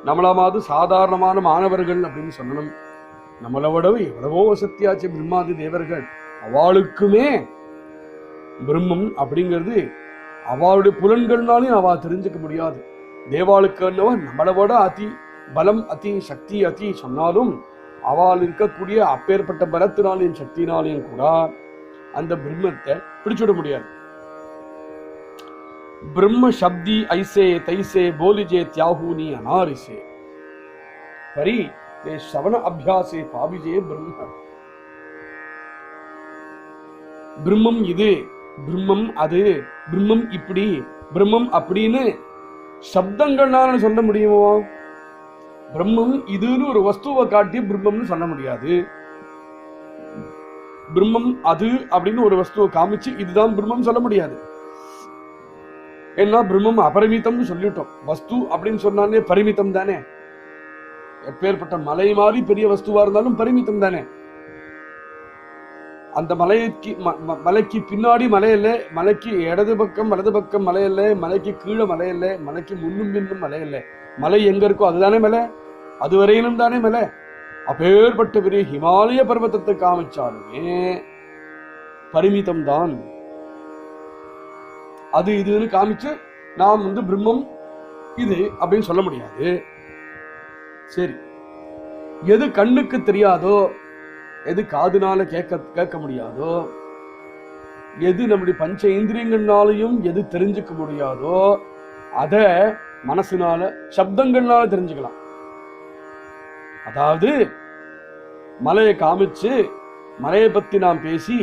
நம்மளமாவது சாதாரணமான மாணவர்கள் அப்படின்னு சொல்லணும். நம்மளை விட எவ்வளவோ வசத்தியாச்சு பிரம்மாதி தேவர்கள். அவளுக்குமே பிரம்மம் அப்படிங்கிறது அவளுடைய புலன்கள்னாலையும் அவ தெரிஞ்சுக்க முடியாது. தேவாளுக்கு நம்மளை விட அதி பலம், அதி சக்தி, அதி சொன்னாலும் அவள் இருக்கக்கூடிய அப்பேற்பட்ட பலத்தினாலையும் சக்தினாலையும் கூட அந்த பிரம்மத்தை பிடிச்சுட முடியாது. ब्रह्म शब्दी ऐसे तैसे बोलिजे त्याहूनी अनारिसे परी ते श्रवण अभ्यासे पाविजे ब्रह्म. பிரம்மம் இது, பிரம்மம் அது, பிரம்மம் இப்படி, பிரம்மம் அப்படின்னு சப்தங்கள்னால சொல்ல முடியுமோ? பிரம்மம் இதுன்னு ஒரு வஸ்துவை காட்டி பிரம்மம்னு சொல்ல முடியாது. பிரம்மம் அது அப்படின்னு ஒரு வஸ்துவை காமிச்சு இதுதான் பிரம்மம் சொல்ல முடியாது. ஏன்னா பிரம்மம் அபரிமிதம்னு சொல்லிட்டோம். வஸ்து அப்படின்னு சொன்னாலே பரிமிதம் தானே. எப்பேற்பட்ட மலை மாதிரி பெரிய வஸ்துவா இருந்தாலும் பரிமிதம் தானே. அந்த மலைக்கு பின்னாடி மலை இல்லை, மலைக்கு இடது பக்கம் வலது பக்கம் மலை இல்லை, மலைக்கு கீழே மலை இல்லை, மலைக்கு முன்னும் பின்னும் மலை இல்லை. மலை எங்க இருக்கோ அதுதானே மலை, அது வரையிலும் தானே மலை. அப்பேற்பட்ட பெரிய ஹிமாலய பர்வதத்தை காமிச்சாலுமே பரிமிதம் தான். அது இதுன்னு காமிச்சு நாம் பிரம்மம் இது அப்படின்னு சொல்ல முடியாது. சரி, எது கண்ணுக்கு தெரியாதோ, எது காதுனால கேட்க முடியாதோ, எது நம்முடைய பஞ்ச இந்திரியங்கள்னாலையும் எது தெரிஞ்சுக்க முடியாதோ அத மனசுனால சப்தங்கள்னால தெரிஞ்சுக்கலாம். அதாவது மலையை காமிச்சு மலையை பத்தி நாம் பேசி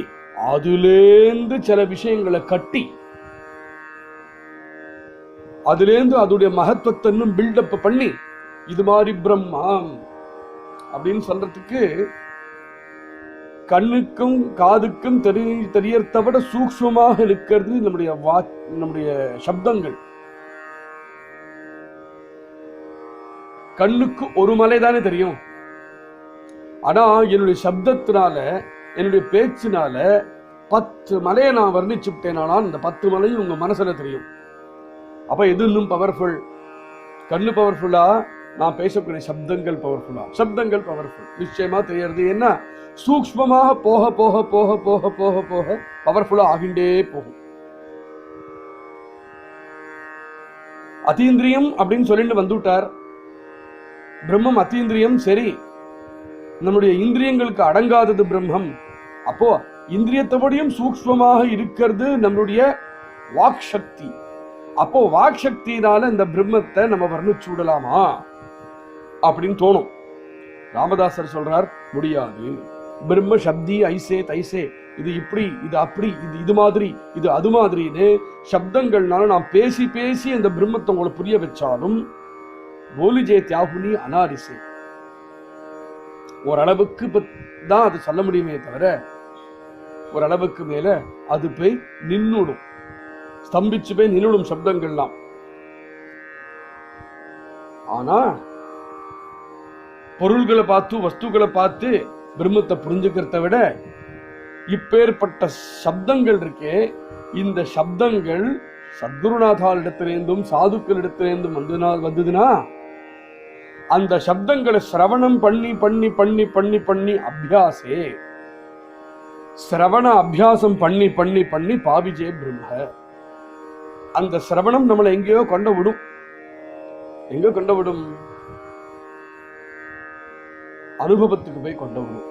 அதுலேந்து சில விஷயங்களை கட்டி அதுலேருந்து அதோடைய மகத்துவத்தை இன்னும் பில்டப் பண்ணி இது மாதிரி பிரம்மம் அப்படின்னு சொல்றதுக்கு கண்ணுக்கும் காதுக்கும் தெரியறத விட சூக்ஷ்மமாக இருக்கிறது நம்முடைய சப்தங்கள். கண்ணுக்கு ஒரு மலை தானே தெரியும். ஆனா என்னுடைய சப்தத்தினால, என்னுடைய பேச்சினால 10 மலையை நான் வர்ணிச்சுட்டேனானா அந்த 10 மலையும் உங்க மனசுல தெரியும். அப்ப எது இன்னும் பவர்ஃபுல்? கண்ணு பவர்ஃபுல்லா, நான் பேசக்கூடிய சப்தங்கள் பவர்ஃபுல்லா? சப்தங்கள் பவர்ஃபுல் நிச்சயமா தெரியறது. என்ன, சூக்ஷ்மமாக போக போக போக போக போக போக பவர்ஃபுல்லா ஆகிண்டே போகும். அதீந்திரியம் அப்படின்னு சொல்லிட்டு வந்துட்டார். பிரம்மம் அதீந்திரியம். சரி, நம்முடைய இந்திரியங்களுக்கு அடங்காதது பிரம்மம். அப்போ இந்திரியத்தோடையும் சூக்ஷ்மமாக இருக்கிறது நம்மளுடைய வாக் சக்தி. அப்போ வாக் சக்தியினால இந்த பிரம்மத்தை நம்ம வர்ணிச்சு விடலாமா அப்படின்னு தோணும். ராமதாசர் சொல்றார், முடியாது. பிரம்ம சப்தி ஐசே தைசே, இது இப்படி, இது அப்படி, இது மாதிரி, இது அது மாதிரின்னு சப்தங்கள்னால நாம் பேசி பேசி அந்த பிரம்மத்தை உங்களை புரிய வச்சாலும் போலிஜே தியாகுனி அனாரிசே, ஓரளவுக்கு தான் அது சொல்ல முடியுமே தவிர ஓரளவுக்கு மேல அது போய் நின்னுடும், ஸ்தம்பிச்சு போய் நின்னுடும் சப்தங்கள்லாம். ஆனா பொருள்களை பார்த்து வஸ்துக்களை பார்த்து பிரம்மத்தை புரிஞ்சுக்கிறத விட இப்பேற்பட்ட சப்தங்கள் இருக்கே, இந்த சப்தங்கள் சத்குருநாதால் இடத்திலேருந்தும் சாதுக்கள் இடத்திலேருந்தும் வந்ததுன்னா அந்த சப்தங்களை சிரவணம் பண்ணி பண்ணி பண்ணி பண்ணி பண்ணி அபியாசே, சிரவண அபியாசம் பண்ணி பண்ணி பண்ணி பாவிஜே பிரம்ம. அந்த சிரவணம் நம்மளை எங்கேயோ கொண்டு விடும். எங்க கொண்டு விடும்? அனுபவத்துக்கு போய் கொண்டு விடும்.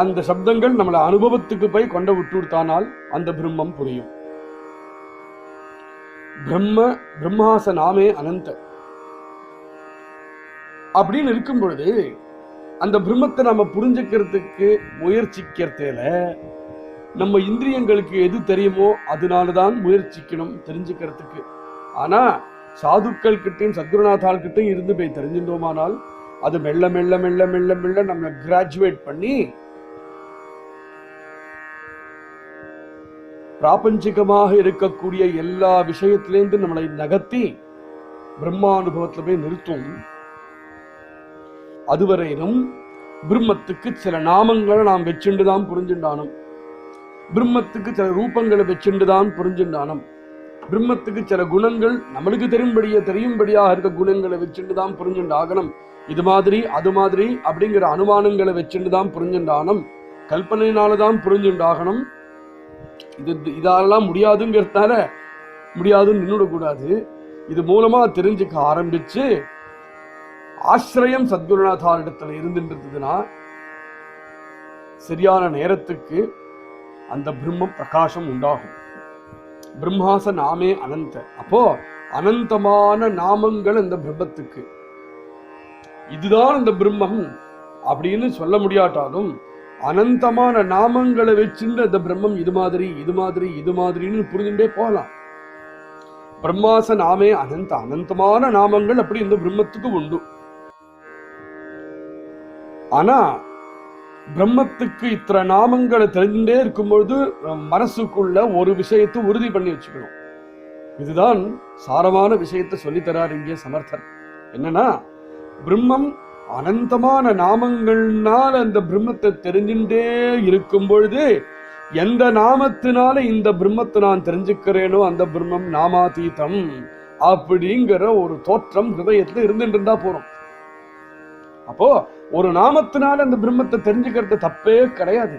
அந்த சப்தங்கள் நம்மளை அனுபவத்துக்கு போய் கொண்டு விட்டுத்தானால் அந்த பிரம்மம் புரியும். பிரம்மாச நாமே அனந்த அப்படின்னு இருக்கும் பொழுது அந்த பிரம்மத்தை நம்ம புரிஞ்சுக்கிறதுக்கு முயற்சிக்கிறதுல நம்ம இந்திரியங்களுக்கு எது தெரியுமோ அதனாலதான் முயற்சிக்கணும் தெரிஞ்சுக்கிறதுக்கு. ஆனா சாதுக்கள் கிட்டையும் சத்குருநாதால் கிட்டையும் இருந்து போய் தெரிஞ்சிட்டோமானால் அது மெல்ல மெல்ல மெல்ல மெல்ல மெல்ல நம்மளை கிராஜுவேட் பண்ணி பிராபஞ்சிகமாக இருக்கக்கூடிய எல்லா விஷயத்திலேருந்து நம்மளை நகர்த்தி பிரம்மானுபவத்துல போய் நிறுத்தும். அதுவரையிலும் பிரம்மத்துக்கு சில நாமங்களை நாம் வச்சுண்டுதான் புரிஞ்சுண்டானோம், பிரம்மத்துக்கு சில ரூபங்களை வச்சுண்டுதான் புரிஞ்சுண்டானோம், பிரம்மத்துக்கு சில குணங்கள் நம்மளுக்கு தெரியும்படியாக இருக்க குணங்களை வச்சுட்டுதான் புரிஞ்சுண்டாகணும். இது மாதிரி அது மாதிரி அப்படிங்கிற அனுமானங்களை வச்சுட்டுதான் புரிஞ்சுண்டானம், கல்பனையினாலதான் புரிஞ்சுண்டாகணும். இதெல்லாம் முடியாதுங்கிறதுனால முடியாதுன்னு நின்றுடக்கூடாது. இது மூலமா தெரிஞ்சுக்க ஆரம்பிச்சு ஆசிரியம் சத்குருநாதாரிடத்துல இருந்துன்றதுன்னா சரியான நேரத்துக்கு அந்த பிரம்மம் பிரகாசம் உண்டாகும். பிரம்மாச நாமே அனந்த. அப்போ அனந்தமான நாமங்கள் அந்த பிரம்மத்துக்கு. இதுதான் அந்த பிரம்மம் அப்படின்னு சொல்ல முடியாட்டாலும் அனந்தமான நாமங்களை வச்சுட்டு அந்த பிரம்மம் இது மாதிரி இது மாதிரி இது மாதிரின்னு புரிஞ்சுட்டே போகலாம். பிரம்மாச நாமே அனந்த, அனந்தமான நாமங்கள் அப்படி இந்த பிரம்மத்துக்கு உண்டு. ஆனா பிரம்மத்துக்கு இத்தனை நாமங்களை தெரிஞ்சுட்டே இருக்கும்பொழுது மனசுக்குள்ள ஒரு விஷயத்தை உறுதி பண்ணி வச்சுக்கணும். இதுதான் சாரமான விஷயத்தை சொல்லித்தரார் இங்கே சமர்த்தர். என்னன்னா, பிரம்மம் அனந்தமான நாமங்கள்னால அந்த பிரம்மத்தை தெரிஞ்சுட்டே இருக்கும் பொழுது எந்த நாமத்தினால இந்த பிரம்மத்தை நான் தெரிஞ்சுக்கிறேனோ அந்த பிரம்மம் நாமாதீதம் அப்படிங்கிற ஒரு தோற்றம் ஹிருதயத்துல இருந்துட்டு இருந்தா போறோம். அப்போ ஒரு நாமத்தினால அந்த பிரம்மத்தை தெரிஞ்சுக்கிறது தப்பே கிடையாது.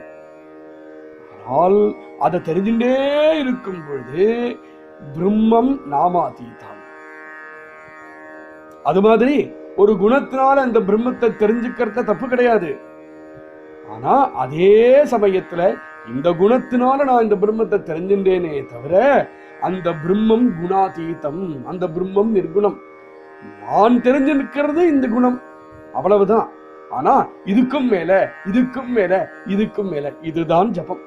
ஆனால் அதை தெரிஞ்சுட்டே இருக்கும் பொழுது பிரம்மம் நாமாதீதம். அது மாதிரி ஒரு குணத்தினால அந்த பிரம்மத்தை தெரிஞ்சுக்கிறத தப்பு கிடையாது. ஆனா அதே சமயத்துல இந்த குணத்தினால நான் இந்த பிரம்மத்தை தெரிஞ்சுட்டேனே தவிர அந்த பிரம்மம் குணாதீதம், அந்த பிரம்மம் நிர்குணம். நான் தெரிஞ்சு நிற்கிறது இந்த குணம், அவ்வளவுதான். ஆனா இதுக்கும் மேல இதுக்கும் மேல இதுக்கும் மேல இதுதான் ஜபம்.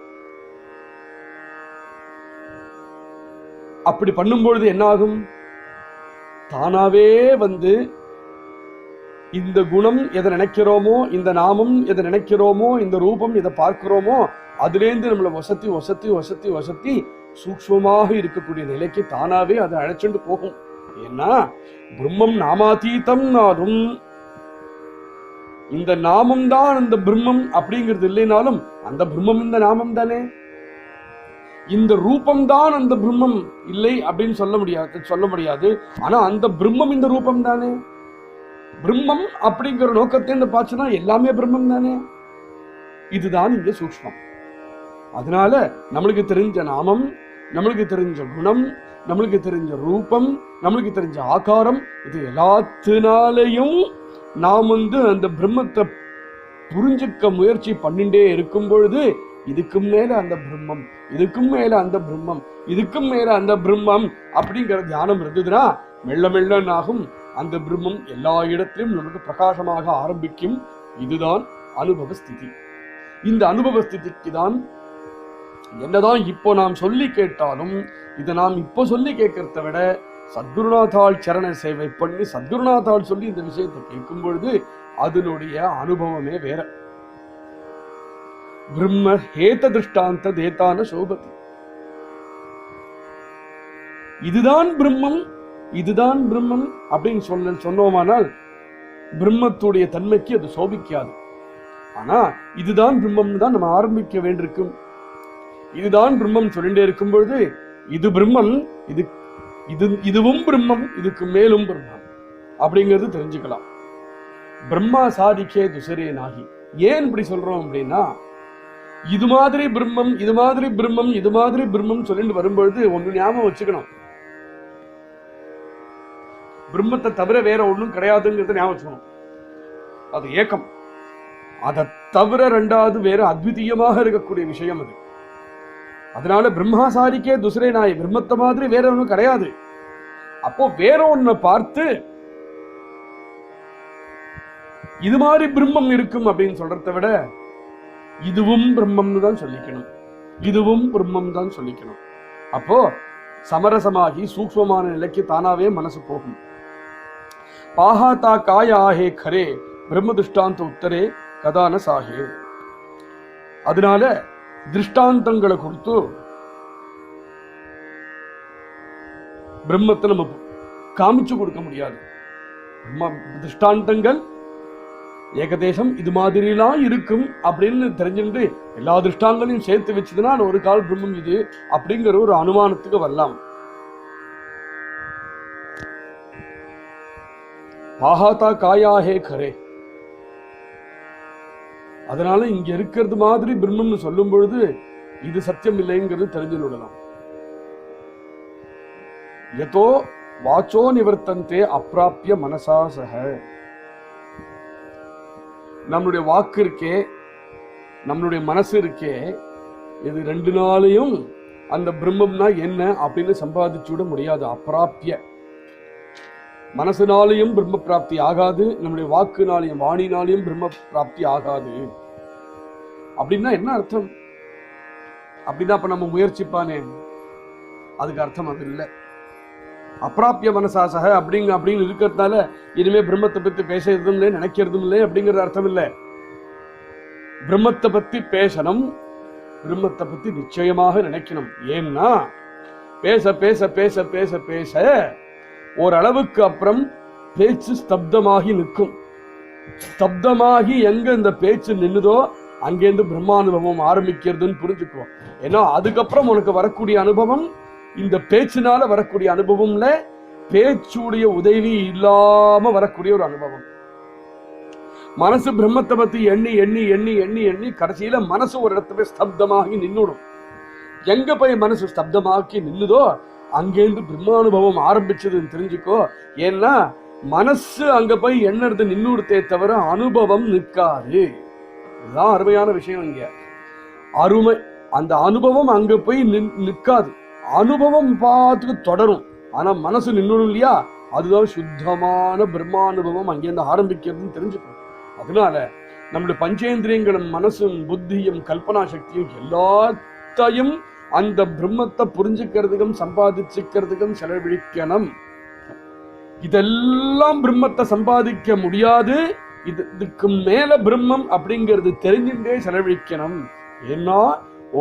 அப்படி பண்ணும்பொழுது என்ன ஆகும்? தானாவே வந்து இந்த குணம் எதை நினைக்கிறோமோ, இந்த நாமம் எதை நினைக்கிறோமோ, இந்த ரூபம் எதை பார்க்கிறோமோ அதுலேருந்து நம்மளை வசத்தி வசத்தி வசத்தி வசத்தி சூக்ஷ்மமாக இருக்கக்கூடிய நிலைக்கு தானாவே அதை அழைச்சிட்டு போகும். ஏன்னா பிரம்மம் நாமாதீதம்னாலும் இந்த நாமம் தான் அந்த பிரம்மம் அப்படிங்கிறது இல்லைனாலும் அந்த பிரம்மம் இந்த நாமம் தானே. இந்த ரூபம் தான் அந்த பிரம்மம் இல்லை அப்படின்னு சொல்ல முடியாது. ஆனா அந்த பிரம்மம் இந்த ரூபம் தானே. பிரம்மம் அப்படிங்கிற நோக்கத்தை பார்த்துனா எல்லாமே பிரம்மம் தானே. இதுதான் இங்க சூக்ஷ்மம். அதனால நம்மளுக்கு தெரிஞ்ச நாமம், நம்மளுக்கு தெரிஞ்ச குணம், நம்மளுக்கு தெரிஞ்ச ரூபம், நம்மளுக்கு தெரிஞ்ச ஆகாரம், இது எல்லாத்தினாலையும் நாம் அந்த பிரம்மத்தை புரிஞ்சுக்க முயற்சி பண்ணிட்டே இருக்கும் பொழுது இதுக்கும் மேல அந்த பிரம்மம், இதுக்கும் மேல அந்த பிரம்மம், இதுக்கும் மேல அந்த பிரம்மம் அப்படிங்கிற தியானம் இருந்ததுன்னா மெல்ல மெல்ல ஆகும். அந்த பிரம்மம் எல்லா இடத்திலும் நமக்கு பிரகாசமாக ஆரம்பிக்கும். இதுதான் அனுபவ ஸ்திதி. இந்த அனுபவ ஸ்திதிக்கு தான் என்னதான் இப்போ நாம் சொல்லி கேட்டாலும் இதை நாம் இப்போ சொல்லி கேட்கறத விட சத்குருநாதால் சரண சேவை பண்ணி சத்குருநாதால் சொல்லி இந்த விஷயத்தை கேட்கும் பொழுது அதனுடைய அனுபவமே வேற. பிரம்ம ஹேத திருஷ்டாந்த தேதான சோபதி. இதுதான் பிரம்மம், இதுதான் பிரம்மம் அப்படின்னு சொன்னோமானால் பிரம்மத்துடைய தன்மைக்கு அது சோபிக்காது. ஆனா இதுதான் பிரம்மம்னு தான் நம்ம ஆரம்பிக்க வேண்டியிருக்கும். இதுதான் பிரம்மம் சொல்லிட்டே இருக்கும் பொழுது இது பிரம்மம், இதுவும் பிரம்மம், இதுக்கு மேலும் பிரம்மம் அப்படிங்கிறது தெரிஞ்சுக்கலாம். பிரம்மா சாதிக்கே துசரே நாகி. ஏன் இப்படி சொல்றோம் அப்படின்னா, இது மாதிரி பிரம்மம், இது மாதிரி பிரம்மம், இது மாதிரி பிரம்மம் சொல்லிட்டு வரும்பொழுது ஒண்ணு ஞாபகம் வச்சுக்கணும். பிரம்மத்தை தவிர வேற ஒண்ணும் கிடையாதுங்கிறத ஞாபகம் வச்சுக்கணும். அது ஏக்கம். அதை தவிர ரெண்டாவது வேற அத்விதீயமாக இருக்கக்கூடிய விஷயம் அது. அதனால பிரம்மாசாரிக்கே துசரே நாய், பிரம்மத்தை மாதிரி வேற ஒன்றும் கிடையாது. அப்போ வேற ஒன்ன பார்த்து இது மாதிரி பிரம்மம் இருக்கும் அப்படின்னு சொல்றதை விட இதுவும் பிரம்மம்னு தான் சொல்லிக்கணும், இதுவும் பிரம்மம் தான் சொல்லிக்கணும். அப்போ சமரசமாகி சூக்ஷ்மமான நிலைக்கு தானாவே மனசு போகும். பாஹாத்தா காயாஹே கரே பிரம்ம திருஷ்டாந்த உத்தரே கதான சாஹே. அதனால திருஷ்டாந்தங்களை கொடுத்து பிரம்மத்தை நம்ம காமிச்சு கொடுக்க முடியாது. திருஷ்டாந்தங்கள் ஏகதேசம் இது மாதிரிலாம் இருக்கும் அப்படின்னு தெரிஞ்சுட்டு எல்லா திருஷ்டாங்களையும் சேர்த்து வச்சதுன்னா ஒரு கால் பிரம்மம் இது அப்படிங்கிற ஒரு அனுமானத்துக்கு வரலாம். பாஹாத்தா காயாஹே கரே. அதனால இங்க இருக்கிறது மாதிரி பிரம்மம்னு சொல்லும் பொழுது இது சத்தியம் இல்லைங்கிறது தெரிஞ்சு விடலாம். யதோ வாச்சோ நிவர்த்தந்தே அப்பிராப்பிய மனசா சக. நம்மளுடைய வாக்கு இருக்கே, நம்மளுடைய மனசு இருக்கே, இது ரெண்டு நாளையும் அந்த பிரம்மம்னா என்ன அப்படின்னு சம்பாதிச்சு விட முடியாது. அப்பிராப்பிய. மனசுனாலையும் பிரம்ம பிராப்தி ஆகாது, நம்முடைய வாக்குனாலையும் வாணினாலையும் பிரம்ம பிராப்தி ஆகாது. அப்படின்னா என்ன அர்த்தம்? அப்படின்னா அப்ப நம்ம முயற்சிப்பானே, அதுக்கு அர்த்தம் அது இல்லை. அப்பிராப்பிய மனசாசக அப்படின்னு இருக்கிறதுனால இனிமே பிரம்மத்தை பத்தி பேசுறதும் இல்லை, நினைக்கிறதும் இல்லை அப்படிங்கிறது அர்த்தம் இல்லை. பிரம்மத்தை பத்தி பேசணும், பிரம்மத்தை பத்தி நிச்சயமாக நினைக்கணும். ஏன்னா பேச பேச பேச பேச பேச ஓரளவுக்கு அப்புறம் பேச்சு ஸ்தப்தமாகி நிற்கும். ஸ்தப்தமாகி எங்க இந்த பேச்சு நின்னுதோ அங்கேருந்து பிரம்மானுபவம் ஆரம்பிக்கிறதுன்னு புரிஞ்சுக்குவோம். ஏன்னா அதுக்கப்புறம் உனக்கு வரக்கூடிய அனுபவம் இந்த பேச்சினால வரக்கூடிய அனுபவம்ல பேச்சுடைய உதவி இல்லாம வரக்கூடிய ஒரு அனுபவம். மனசு பிரம்மத்தை பத்தி எண்ணி எண்ணி எண்ணி எண்ணி எண்ணி கடைசியில மனசு ஒரு இடத்துல ஸ்தப்தமாகி நின்னுடும். எங்க போய் மனசு ஸ்தப்தமாக்கி நின்னுதோ அங்கேருந்து பிரம்மானுபவம் ஆரம்பிச்சதுன்னு தெரிஞ்சுக்கோ. ஏன்னா மனசு அங்க போய் எண்ணறது நின்னுடுத்தே தவிர அனுபவம் நிற்காது. இதுதான் அருமையான விஷயம். இங்க அருமை, அந்த அனுபவம் அங்க போய் நிற்காது. அனுபவம் பார்த்துக்கு தொடரும், ஆனா மனசு நின்னுடும் இல்லையா, அதுதான் சுத்தமான பிரம்மானுபவம் அங்கேருந்து ஆரம்பிக்கிறதுன்னு தெரிஞ்சுக்கணும். அதனால நம்முடைய பஞ்சேந்திரியங்களும் மனசும் புத்தியும் கல்பனா சக்தியும் எல்லாத்தையும் அந்த பிரம்மத்தை புரிஞ்சுக்கிறதுக்கும் சம்பாதிச்சுக்கிறதுக்கும் செலவழிக்கணும். இதெல்லாம் பிரம்மத்தை சம்பாதிக்க முடியாது, இதுக்கு மேல பிரம்மம் அப்படிங்கிறது தெரிஞ்சுட்டே செலவழிக்கணும். ஏன்னா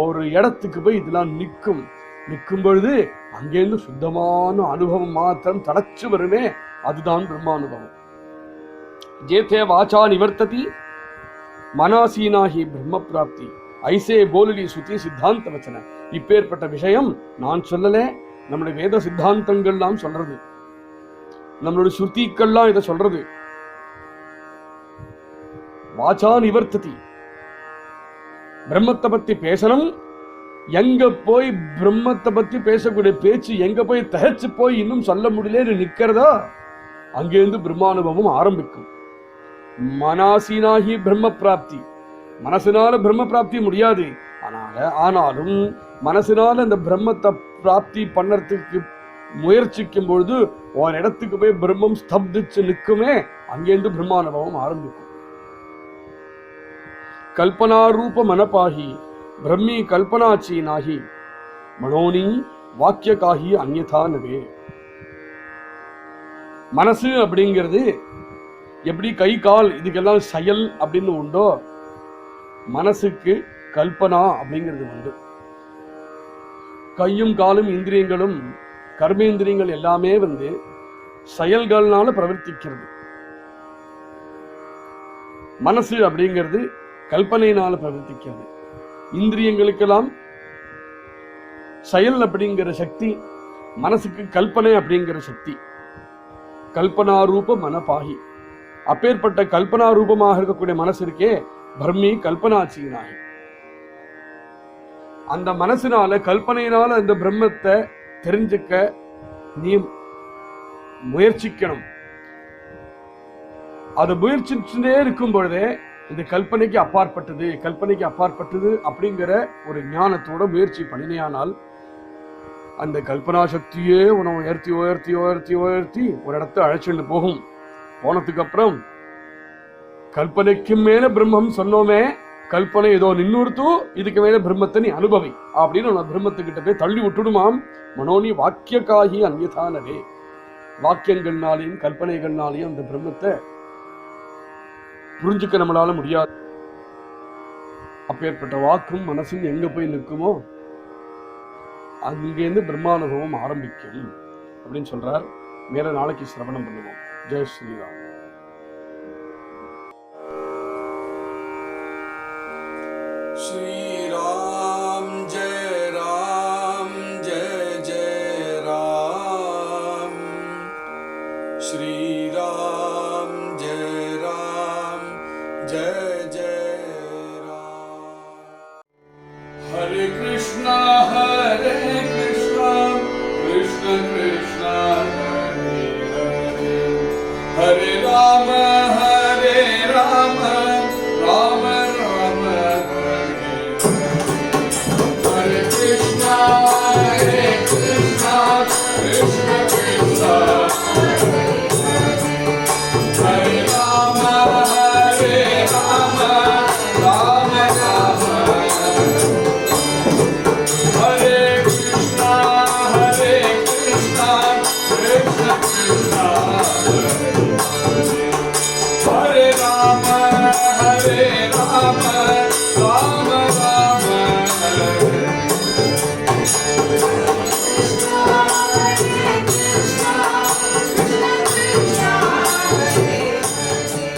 ஒரு இடத்துக்கு போய் இதெல்லாம் நிற்கும் பொழுது அங்கேருந்து சுத்தமான அனுபவம் மாத்திரம் தடைச்சு வருமே, அதுதான் பிரம்மானுபவம். ஜேதே வாச்சா நிவர்த்ததி மனாசீனாகி பிரம்ம பிராப்தி ஐசே போலி சுத்தி சித்தாந்த வச்சன. இப்பேற்பட்ட விஷயம் நான் சொல்லல, நம்முடைய வேத சித்தாந்தங்கள்லாம் சொல்றது, நம்மளுடைய ஸ்ருதிக்கள்லாம் இதை சொல்றது. வாச்சா நிவர்த்ததி, பிரம்மத்தை பத்தி பேசணும். எங்க போய் பிரம்மத்தை பத்தி பேசக்கூடிய பேச்சு எங்க போய் தகச்சு போய் இன்னும் சொல்ல முடியல நிக்கிறதா அங்கேருந்து பிரம்மானுபவம் ஆரம்பிக்கும். மனாசீனாகி பிரம்ம பிராப்தி, மனசினால பிரம்ம பிராப்தி முடியாது. ஆனாலும் மனசினால அந்த பிரம்மத்தை பிராப்தி பண்ணறதுக்கு முயற்சிக்கும் பொழுது ஒரு இடத்துக்கு போய் பிரம்மம் ஸ்தப்திச்சு நிற்குமே, அங்கேருந்து பிரம்மானுபவம் ஆரம்பிக்கும். கல்பனா ரூப மனப்பாகி பிரம்மி கல்பனாச்சி நாகி மனோனி வாக்கியகாகி அந்யதா நவே. மனசு அப்படிங்கிறது எப்படி கை கால் இதுக்கெல்லாம் செயல் அப்படின்னு உண்டோ, மனசுக்கு கல்பனா அப்படிங்கிறது உண்டு. கையும் காலும் இந்திரியங்களும் கர்மேந்திரியங்கள் எல்லாமே செயல்கள்னால பிரவர்த்திக்கிறது. மனசு அப்படிங்கிறது கல்பனையினால பிரவர்த்திக்கிறது. இந்திரியங்களுக்கெல்லாம் செயல் அப்படிங்கிற சக்தி, மனசுக்கு கல்பனை அப்படிங்கிற சக்தி. கல்பனா ரூப மனப்பாகி, அப்பேற்பட்ட கல்பனா ரூபமாக இருக்கக்கூடிய மனசு இருக்கே பிரம்மி கல்பனாச்சினாகி. அந்த மனசினால கல்பனையினால அந்த பிரம்மத்தை தெரிஞ்சுக்க நீ முயற்சிக்கணும். அது முயற்சிச்சுட்டே இருக்கும் பொழுதே இந்த கல்பனைக்கு அப்பாற்பட்டது அப்படிங்கிற ஒரு ஞானத்தோட முயற்சி பண்ணினையானால் அந்த கல்பனா சக்தியே உணவு உயர்த்தி உயர்த்தி உயர்த்தி உயர்த்தி ஒரு இடத்த அழைச்சிட்டு போகும். போனதுக்கு அப்புறம் கல்பனைக்கு மேல பிரம்மம் சொன்னோமே, கல்பனை ஏதோ நின்னுடுத்து, இதுக்கு மேல பிரம்மத்தை நீ அனுபவி அப்படின்னு உன்னை பிரம்மத்துக்கிட்ட போய் தள்ளி விட்டுடுமாம். மனோனி வாக்கியக்காகி அந்நியதானவே, வாக்கியங்கள்னாலையும் கல்பனைகள்னாலையும் அந்த பிரம்மத்தை புரிஞ்சுக்க நம்மளால முடியாது. அப்பேற்பட்ட வாக்கும் மனசும் எங்க போய் நிற்குமோ அங்கேருந்து பிரம்மானுபவம் ஆரம்பிக்கும் அப்படின்னு சொல்றார். மேல நாளைக்கு சிரவணம் பண்ணுவோம். ஜெய் ஸ்ரீராம். ஸ்ரீராம் ஜெய ராம் ஜெய ஜெய ராம். ஸ்ரீராம் ஜெய ராம் ஜெய ஜெய ராம். ஹரே கிருஷ்ணா ஹரே கிருஷ்ணா கிருஷ்ண கிருஷ்ணா ஹரே ஹரே, ஹரே ராம